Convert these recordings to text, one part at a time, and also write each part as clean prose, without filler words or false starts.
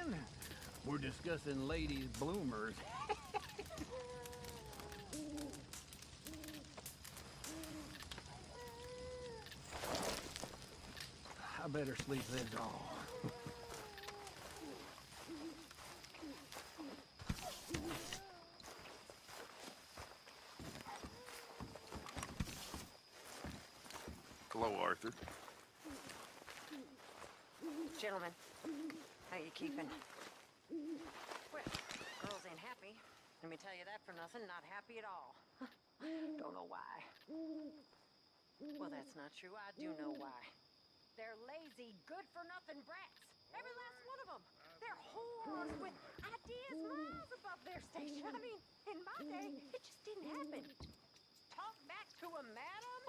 man. We're discussing ladies' bloomers. I better sleep this off. Hello, Arthur. Gentlemen, how you keeping? Well, girls ain't happy. Let me tell you that for nothing. Not happy at all. Don't know why. Well, that's not true. I do know why. They're lazy, good-for-nothing brats. Every last one of them. They're whores with ideas miles above their station. I mean, in my day, it just didn't happen. Talk back to a madam?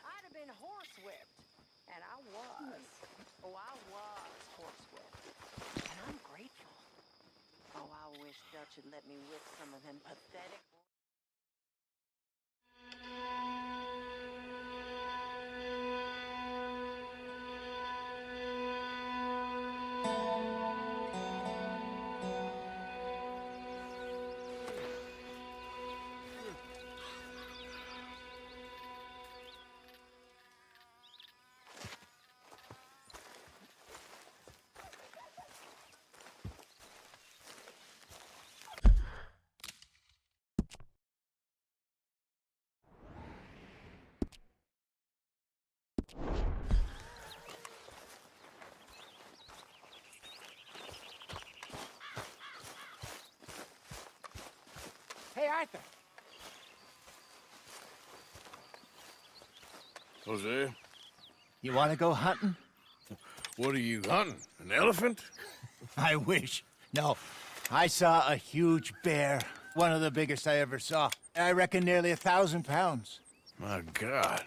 I'd have been horsewhipped. And I was. Oh, I was horsewhipped. And I'm grateful. Oh, I wish Dutch had let me whip some of them pathetic... Hey, Arthur. Jose, You want to go hunting? what are you hunting? An elephant? I wish. No, I saw a huge bear. One of the biggest I ever saw. I reckon nearly 1,000 pounds. My God.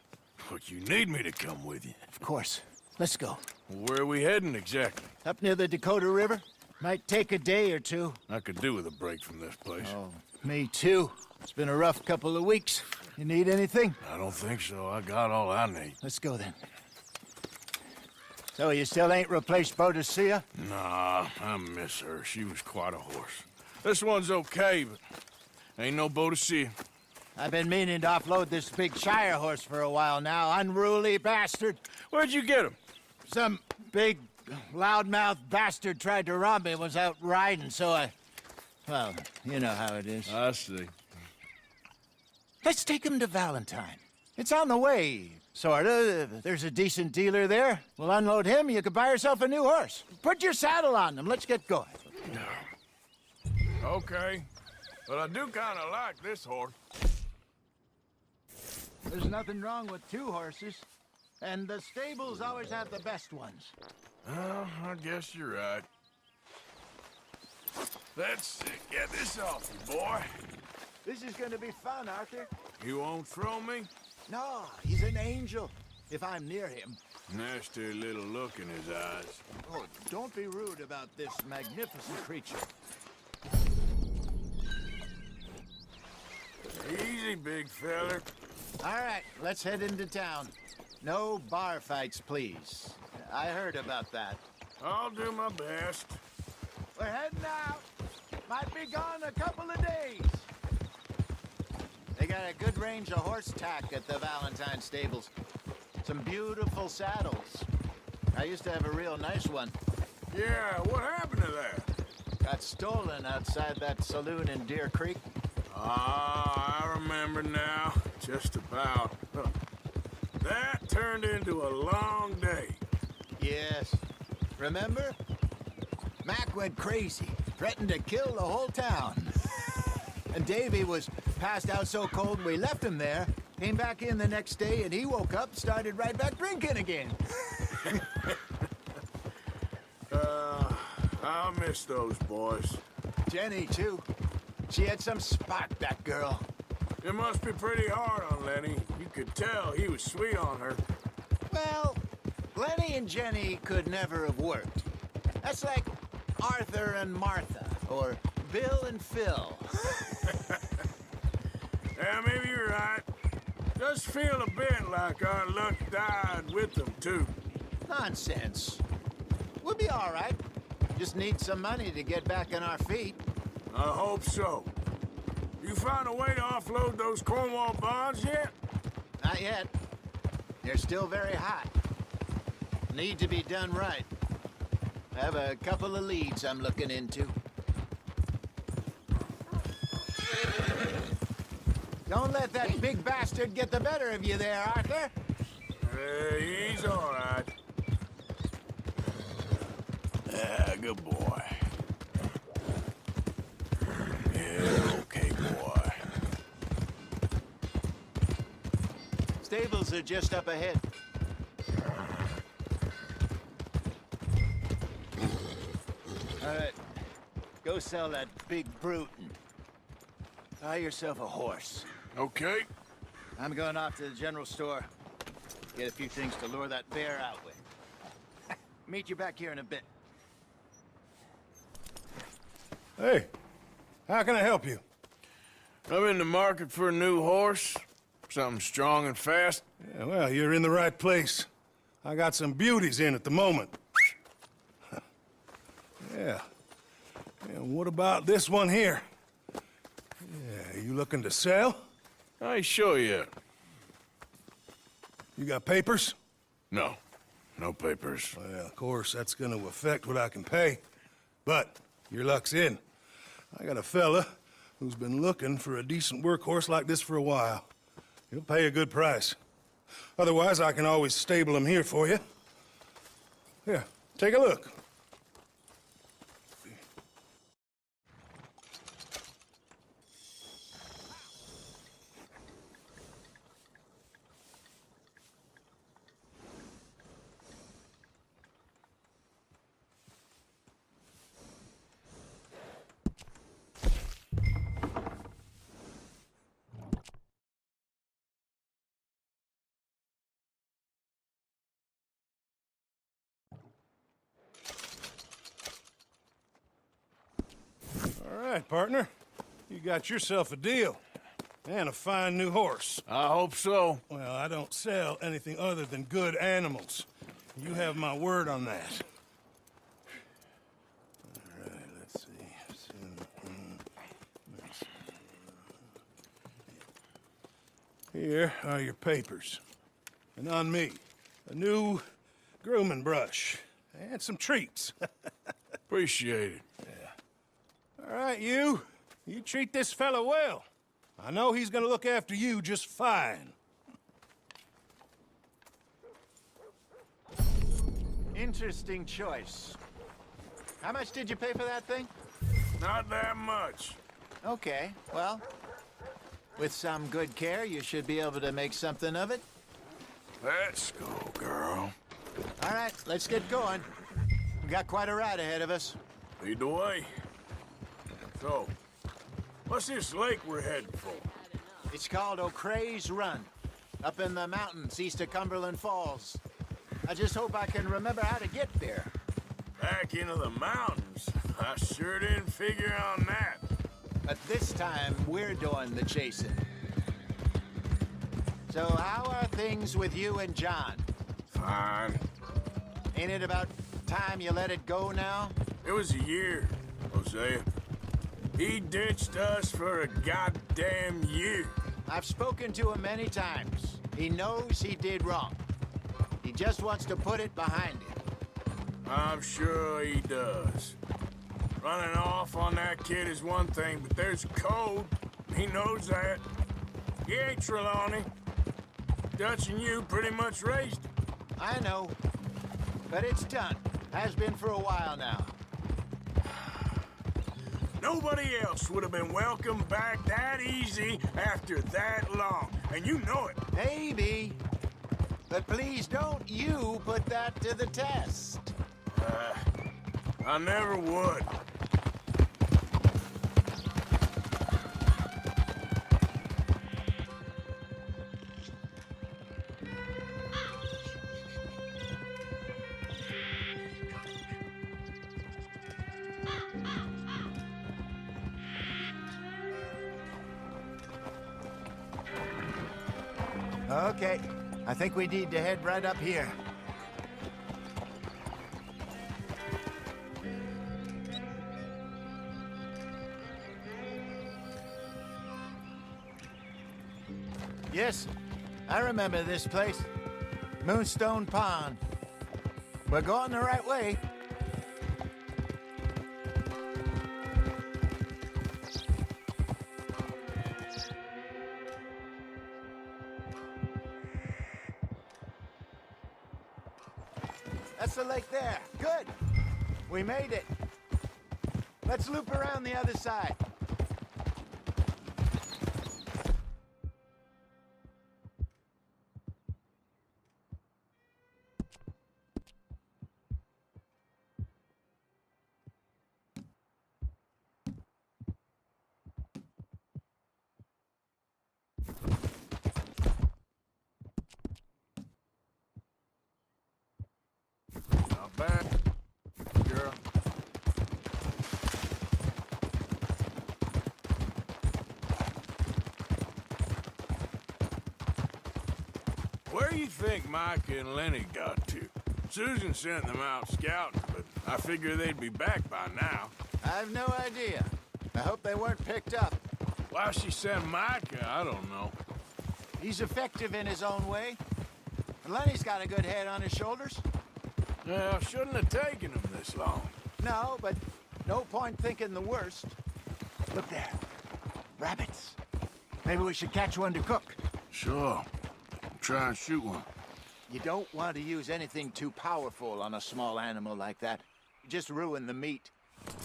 But you need me to come with you. Of course. Let's go. Where are we heading exactly? Up near the Dakota River. Might take a day or two. I could do with a break from this place. Oh, me too. It's been a rough couple of weeks. You need anything? I don't think so. I got all I need. Let's go then. So you still ain't replaced Boadicea? Nah, I miss her. She was quite a horse. This one's okay, but ain't no Boadicea. I've been meaning to offload this big Shire horse for a while now. Unruly bastard. Where'd you get him? Some big, loudmouth bastard tried to rob me and was out riding, so I... Well, you know how it is. I see. Let's take him to Valentine. It's on the way, sorta. There's a decent dealer there. We'll unload him, you could buy yourself a new horse. Put your saddle on him, let's get going. Okay. But I do kind of like this horse. There's nothing wrong with two horses. And the stables always have the best ones. Well, I guess you're right. Let's get this off you, boy. This is gonna be fun, Arthur. You won't throw me? No, he's an angel. If I'm near him. Nasty little look in his eyes. Oh, don't be rude about this magnificent creature. Easy, big feller. All right, let's head into town. No bar fights, please. I heard about that. I'll do my best. We're heading out. Might be gone a couple of days. They got a good range of horse tack at the Valentine stables. Some beautiful saddles. I used to have a real nice one. Yeah, what happened to that? Got stolen outside that saloon in Deer Creek. Ah, I remember now. Just about. Huh. That turned into a long day. Yes. Remember? Mac went crazy, threatened to kill the whole town. And Davy was passed out so cold we left him there, came back in the next day, and he woke up, started right back drinking again. I'll miss those boys. Jenny, too. She had some spark, that girl. It must be pretty hard on Lenny. You could tell he was sweet on her. Well, Lenny and Jenny could never have worked. That's like Arthur and Martha, or Bill and Phil. Yeah, maybe you're right. Does feel a bit like our luck died with them, too. Nonsense. We'll be all right. Just need some money to get back on our feet. I hope so. You found a way to offload those Cornwall bonds yet? Not yet. They're still very hot. Need to be done right. I have a couple of leads I'm looking into. Don't let that big bastard get the better of you there, Arthur. He's all right. Yeah, good boy. Yeah, okay, boy. Stables are just up ahead. All right, go sell that big brute and buy yourself a horse. Okay. I'm going off to the general store. Get a few things to lure that bear out with. Meet you back here in a bit. Hey, how can I help you? I'm in the market for a new horse. Something strong and fast. Yeah, well, you're in the right place. I got some beauties in at the moment. Yeah. And what about this one here? Yeah, you looking to sell? I show you. You got papers? No. No papers. Well, of course, that's gonna affect what I can pay. But your luck's in. I got a fella who's been looking for a decent workhorse like this for a while. He'll pay a good price. Otherwise, I can always stable him here for you. Here, take a look. All right, partner. You got yourself a deal. And a fine new horse. I hope so. Well, I don't sell anything other than good animals. You have my word on that. All right, let's see. Here are your papers. And on me, a new grooming brush. And some treats. Appreciate it. All right, you. You treat this fella well. I know he's gonna look after you just fine. Interesting choice. How much did you pay for that thing? Not that much. Okay, well, with some good care, you should be able to make something of it. Let's go, girl. All right, let's get going. We got quite a ride ahead of us. Lead the way. So, what's this lake we're heading for? It's called O'Creagh's Run, up in the mountains east of Cumberland Falls. I just hope I can remember how to get there. Back into the mountains? I sure didn't figure on that. But this time, we're doing the chasing. So how are things with you and John? Fine. Ain't it about time you let it go now? It was a year, Hosea. He ditched us for a goddamn year. I've spoken to him many times. He knows he did wrong. He just wants to put it behind him. I'm sure he does. Running off on that kid is one thing, but there's code. He knows that. He ain't Trelawney. Dutch and you pretty much raised him. I know. But it's done. Has been for a while now. Nobody else would have been welcomed back that easy after that long. And you know it. Maybe. But please don't you put that to the test. I never would. Okay. I think we need to head right up here. Yes, I remember this place. Moonstone Pond. We're going the right way. That's the lake there. Good. We made it. Let's loop around the other side. Not bad, girl. Where do you think Micah and Lenny got to? Susan sent them out scouting, but I figure they'd be back by now. I've no idea. I hope they weren't picked up. Why she sent Micah, I don't know. He's effective in his own way. And Lenny's got a good head on his shoulders. Well, shouldn't have taken them this long. No, but no point thinking the worst. Look there. Rabbits. Maybe we should catch one to cook. Sure. Try and shoot one. You don't want to use anything too powerful on a small animal like that. You just ruin the meat.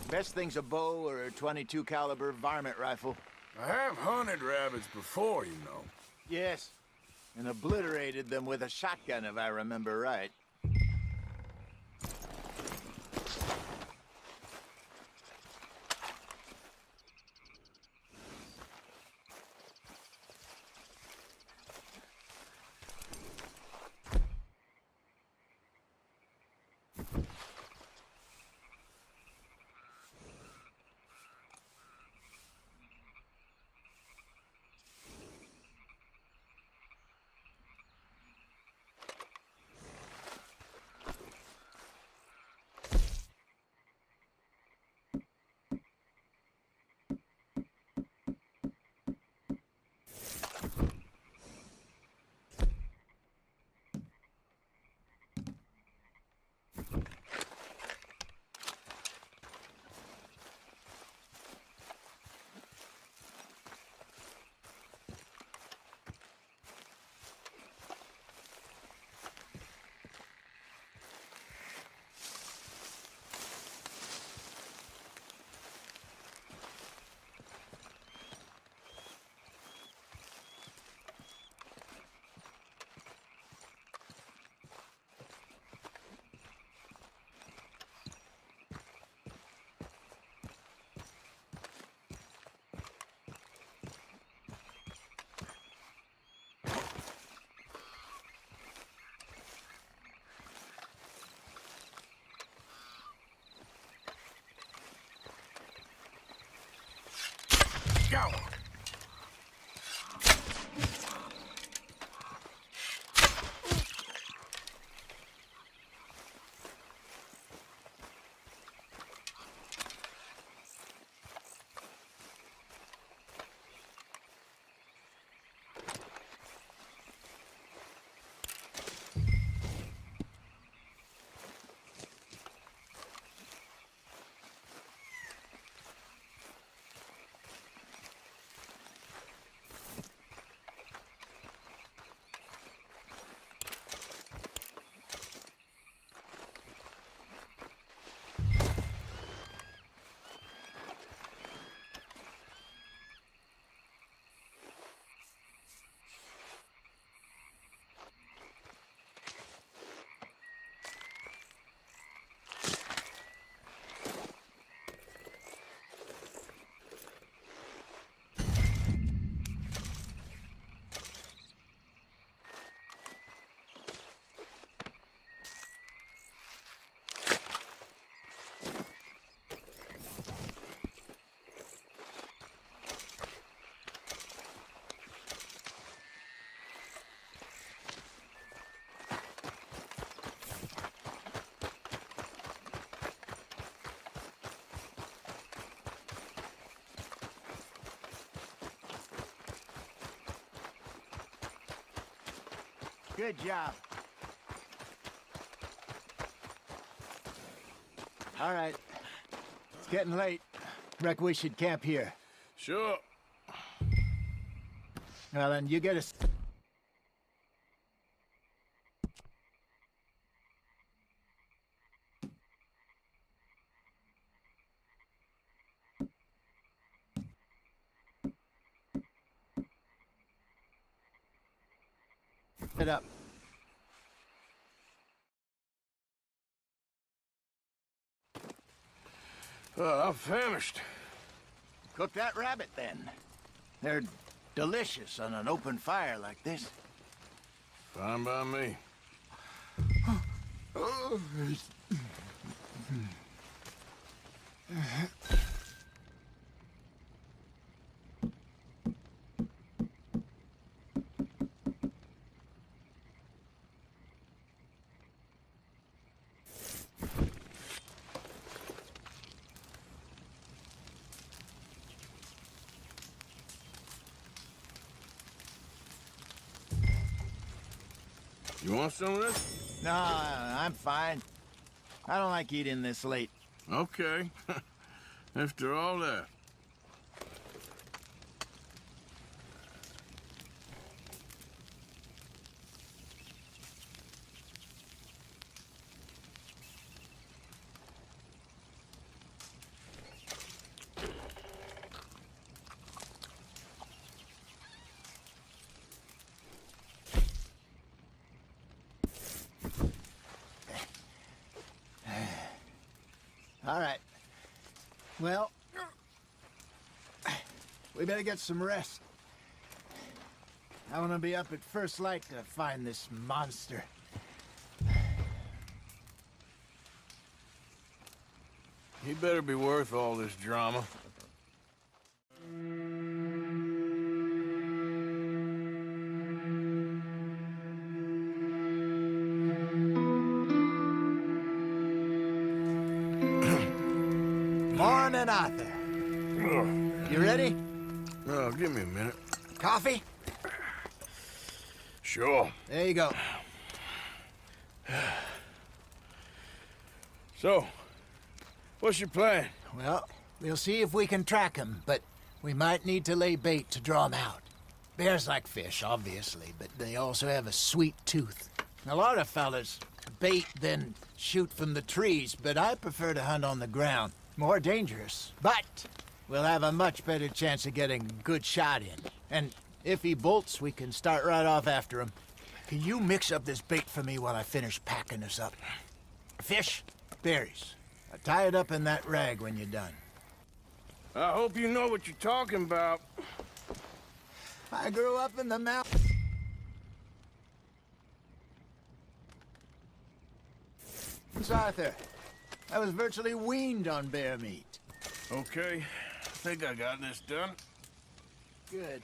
Best thing's a bow or a .22 caliber varmint rifle. I have hunted rabbits before, you know. Yes, and obliterated them with a shotgun, if I remember right. Go! Good job. All right. It's getting late. Reckon we should camp here. Sure. Well, then, you get us. It up. I'm famished. Cook that rabbit, then. They're delicious on an open fire like this. Fine by me. You want some of this? No, I'm fine. I don't like eating this late. Okay. After all that. All right. Well, we better get some rest. I want to be up at first light to find this monster. He better be worth all this drama. Morning, Arthur. You ready? Oh, give me a minute. Coffee? Sure. There you go. So, what's your plan? Well, we'll see if we can track him, but we might need to lay bait to draw him out. Bears like fish, obviously, but they also have a sweet tooth. A lot of fellas bait, then shoot from the trees, but I prefer to hunt on the ground. More dangerous, but we'll have a much better chance of getting a good shot in. And if he bolts, we can start right off after him. Can you mix up this bait for me while I finish packing this up? Fish, berries. Tie it up in that rag when you're done. I hope you know what you're talking about. I grew up in the mountains. Arthur, I was virtually weaned on bear meat. Okay, I think I got this done. Good.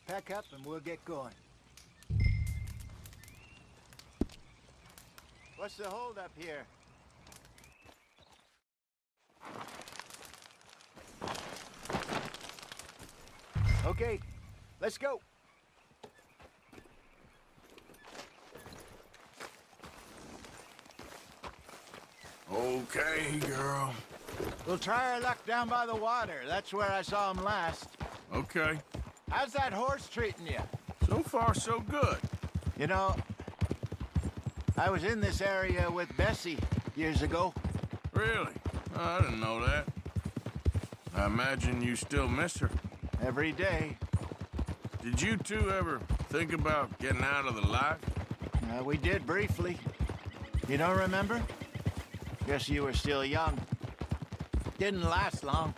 Pack up and we'll get going. What's the holdup here? Okay, let's go. Okay, girl. We'll try our luck down by the water. That's where I saw him last. Okay. How's that horse treating you? So far, so good. You know, I was in this area with Bessie years ago. Really? Oh, I didn't know that. I imagine you still miss her. Every day. Did you two ever think about getting out of the life? We did briefly. You don't remember? Guess you were still young. Didn't last long.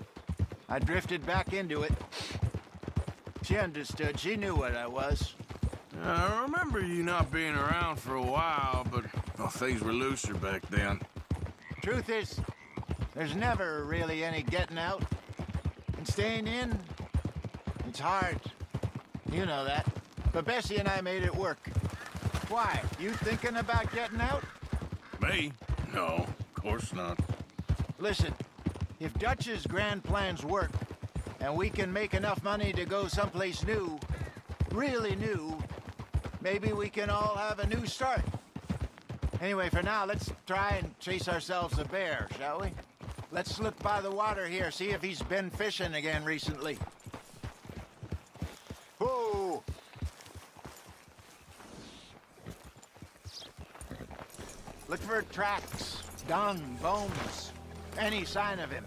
I drifted back into it. She understood. She knew what I was. I remember you not being around for a while, but well, things were looser back then. Truth is, there's never really any getting out. And staying in, it's hard. You know that. But Bessie and I made it work. Why? You thinking about getting out? Me? No, of course not. Listen, if Dutch's grand plans work, and we can make enough money to go someplace new, really new, maybe we can all have a new start. Anyway, for now, let's try and chase ourselves a bear, shall we? Let's look by the water here, see if he's been fishing again recently. Whoa! Look for tracks, dung, bones, any sign of him.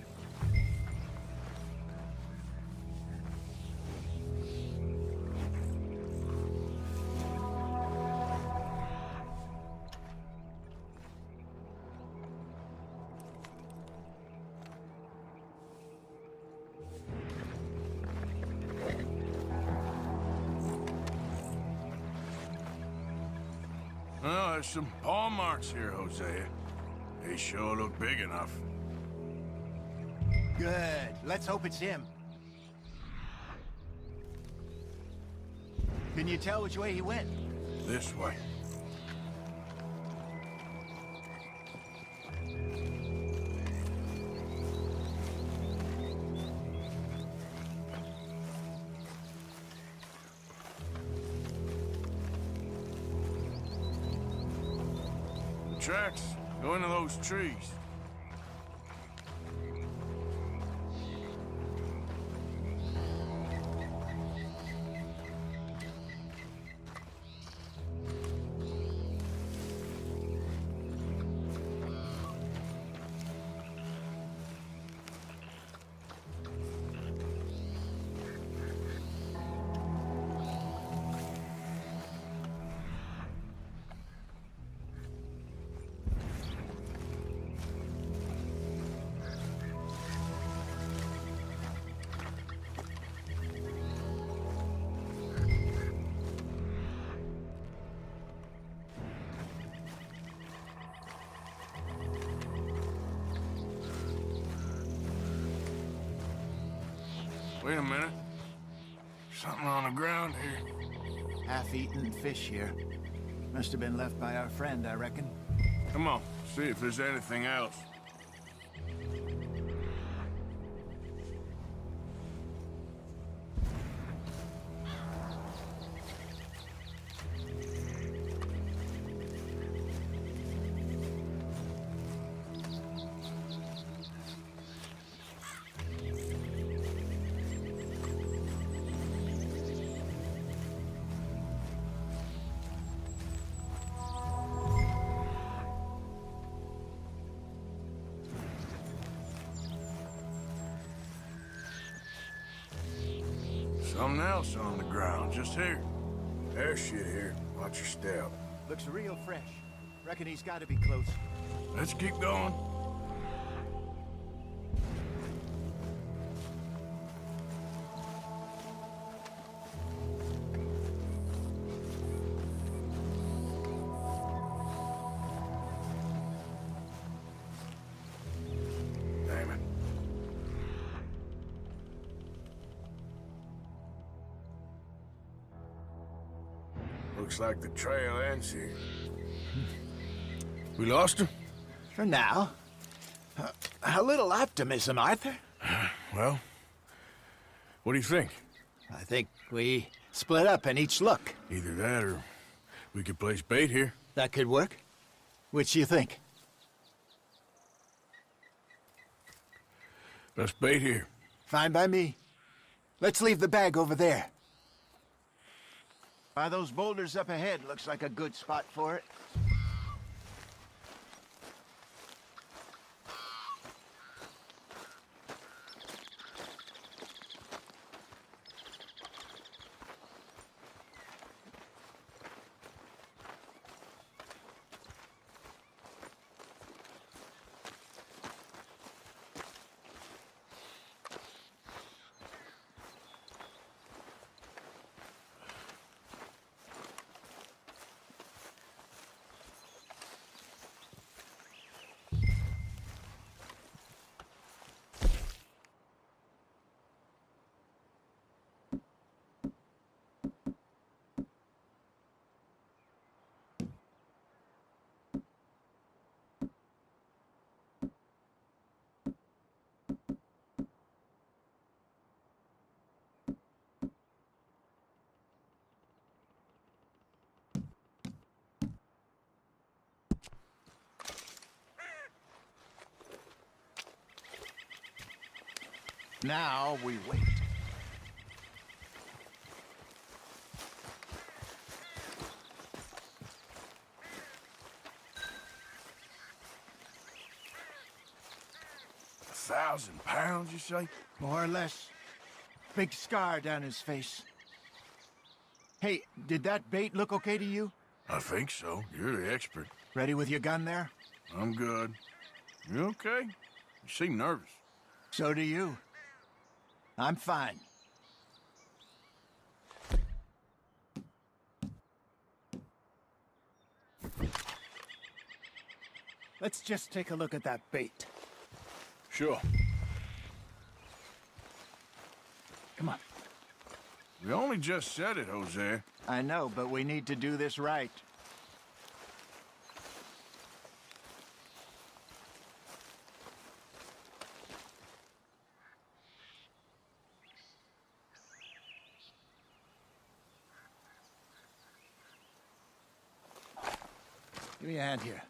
Well, there's some paw marks here, Hosea. They sure look big enough. Good. Let's hope it's him. Can you tell which way he went? This way. The tracks go into those trees. Wait a minute. Something on the ground here. Half-eaten fish here. Must have been left by our friend, I reckon. Come on, see if there's anything else. Something else on the ground, just here. There's shit here. Watch your step. Looks real fresh. Reckon he's got to be close. Let's keep going. Damn it. Looks like the trail ends here. We lost him? For now. A little optimism, Arthur. Well, what do you think? I think we split up and each look. Either that or we could place bait here. That could work. Which do you think? Best bait here. Fine by me. Let's leave the bag over there. By those boulders up ahead, looks like a good spot for it. Now we wait. £1,000, you say? More or less. Big scar down his face. Hey, did that bait look okay to you? I think so. You're the expert. Ready with your gun there? I'm good. You okay? You seem nervous. So do you. I'm fine. Let's just take a look at that bait. Sure. Come on. We only just said it, Jose. I know, but we need to do this right. Give me a hand here.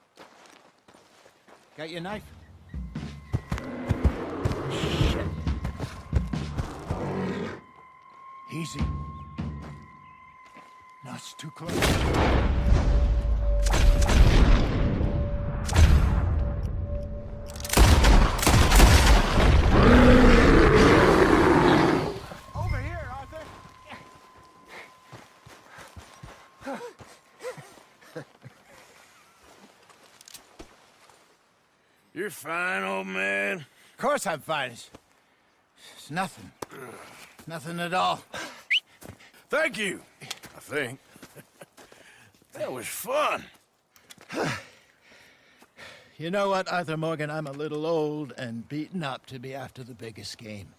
Got your knife? Shit. Easy. No, it's too close. Over here, Arthur. You're fine, old man. Of course I'm fine. It's nothing. Nothing at all. Thank you, I think. That was fun. You know what, Arthur Morgan? I'm a little old and beaten up to be after the biggest game.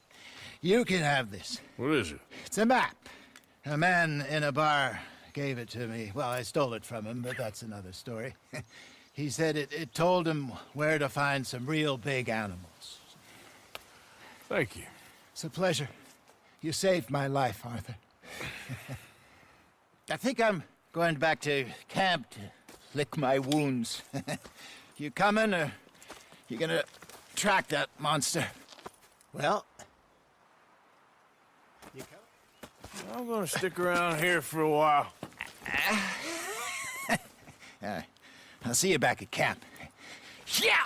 You can have this. What is it? It's a map. A man in a bar gave it to me. Well, I stole it from him, but that's another story. He said it told him where to find some real big animals. Thank you. It's a pleasure. You saved my life, Arthur. I think I'm going back to camp to lick my wounds. You coming, or you gonna track that monster? Well, you coming? I'm gonna stick around here for a while. All right. I'll see you back at camp. Yeah!